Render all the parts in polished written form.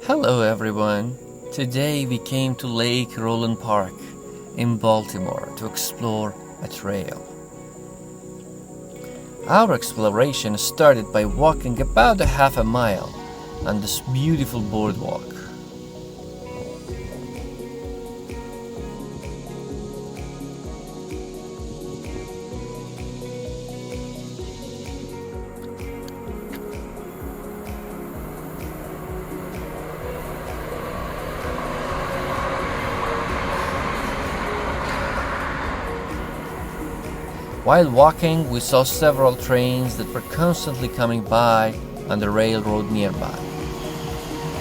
Hello everyone. Today we came to Lake Roland Park in Baltimore to explore a trail. Our exploration started by walking about a half a mile on this beautiful boardwalk. While walking, we saw several trains that were constantly coming by on the railroad nearby.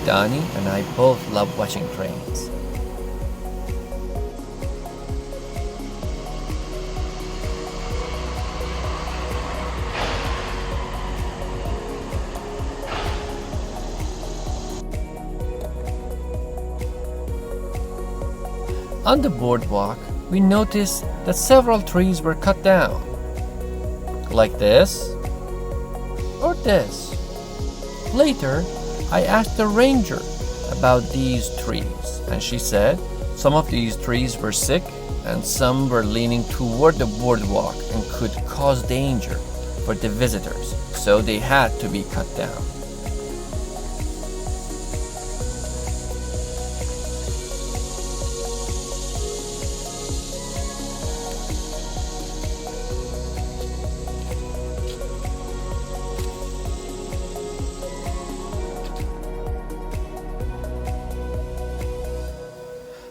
Donnie and I both love watching trains. On the boardwalk, we noticed that several trees were cut down. Like this, or this. Later, I asked the ranger about these trees, and she said some of these trees were sick and some were leaning toward the boardwalk and could cause danger for the visitors, so they had to be cut down.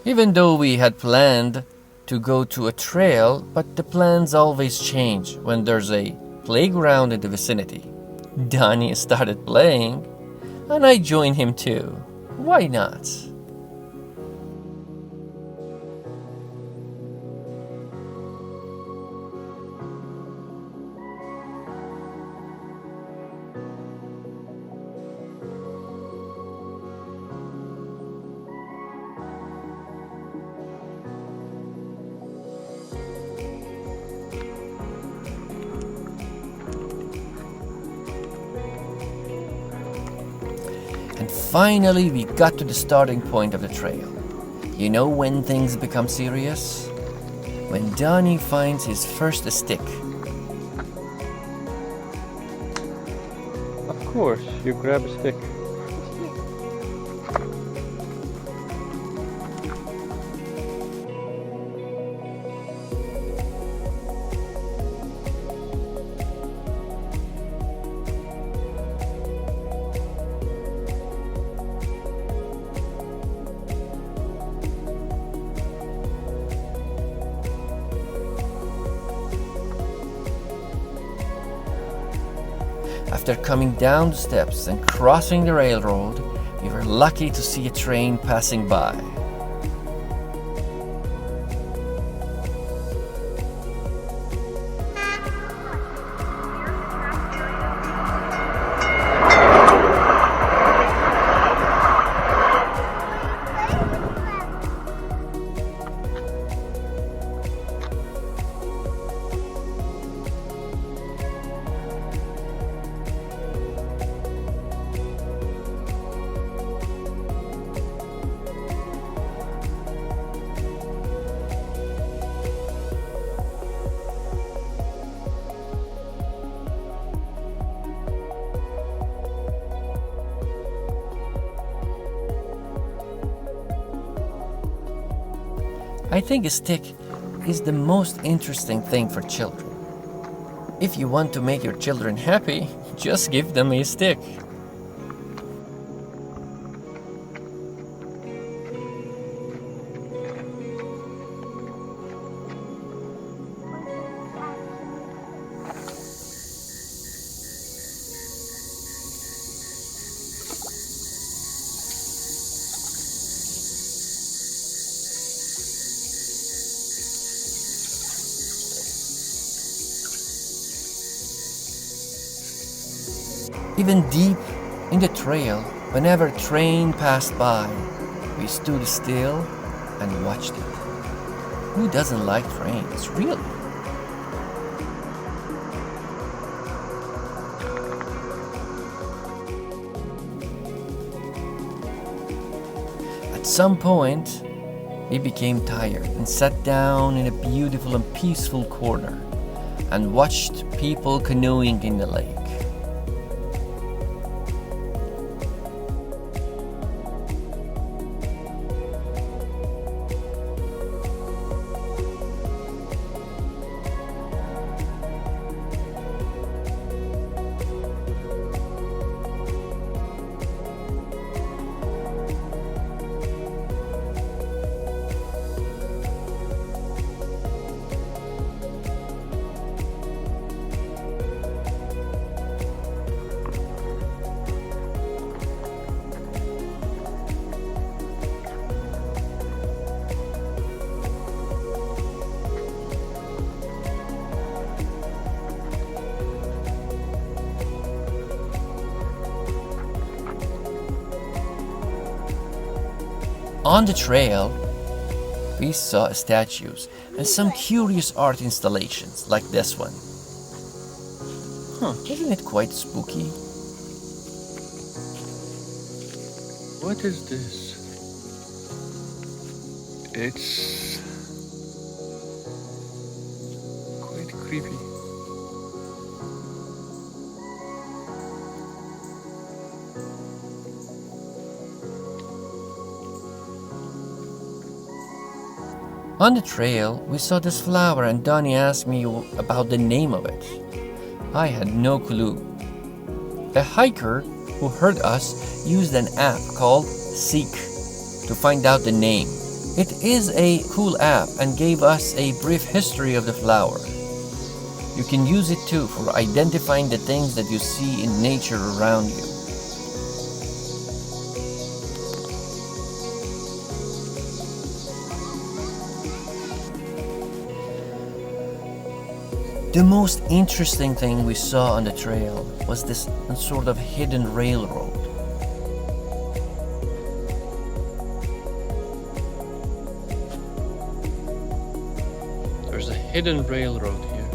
Even though we had planned to go to a trail, but the plans always change when there's a playground in the vicinity. Donnie started playing, and I joined him too. Why not? And finally, we got to the starting point of the trail. You know when things become serious? When Donnie finds his first stick. Of course, you grab a stick. After coming down the steps and crossing the railroad, we were lucky to see a train passing by. I think a stick is the most interesting thing for children. If you want to make your children happy, just give them a stick. Even deep in the trail, whenever a train passed by, we stood still and watched it. Who doesn't like trains, really? At some point, we became tired and sat down in a beautiful and peaceful corner and watched people canoeing in the lake. On the trail, we saw statues and some curious art installations like this one. Isn't it quite spooky? What is this? It's quite creepy. On the trail, we saw this flower and Donnie asked me about the name of it. I had no clue. A hiker who heard us used an app called Seek to find out the name. It is a cool app and gave us a brief history of the flower. You can use it too for identifying the things that you see in nature around you. The most interesting thing we saw on the trail was this sort of hidden railroad. There's a hidden railroad here.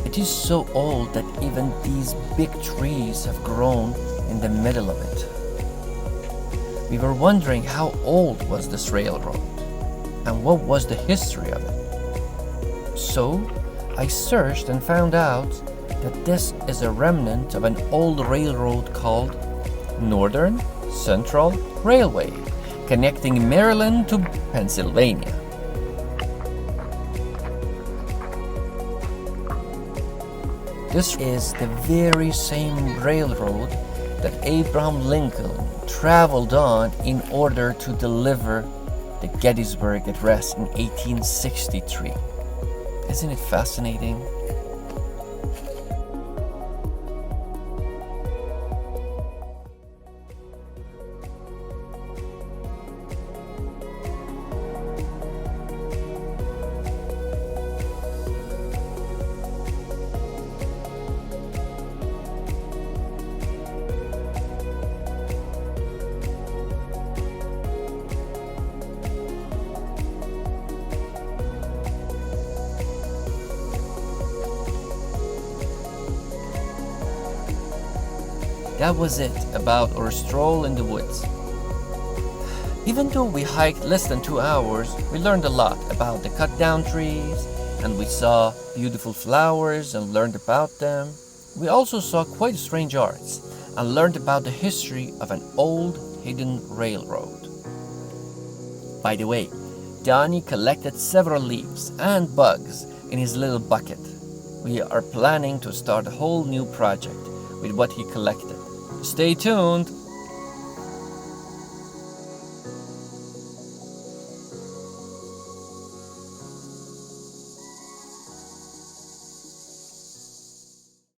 It is so old that even these big trees have grown in the middle of it. We were wondering how old was this railroad and what was the history of it. So I searched and found out that this is a remnant of an old railroad called Northern Central Railway, connecting Maryland to Pennsylvania. This is the very same railroad that Abraham Lincoln traveled on in order to deliver the Gettysburg Address in 1863. Isn't it fascinating? That was it about our stroll in the woods. Even though we hiked less than 2 hours, we learned a lot about the cut down trees, and we saw beautiful flowers and learned about them. We also saw quite strange arts and learned about the history of an old hidden railroad. By the way, Donnie collected several leaves and bugs in his little bucket. We are planning to start a whole new project with what he collected. Stay tuned!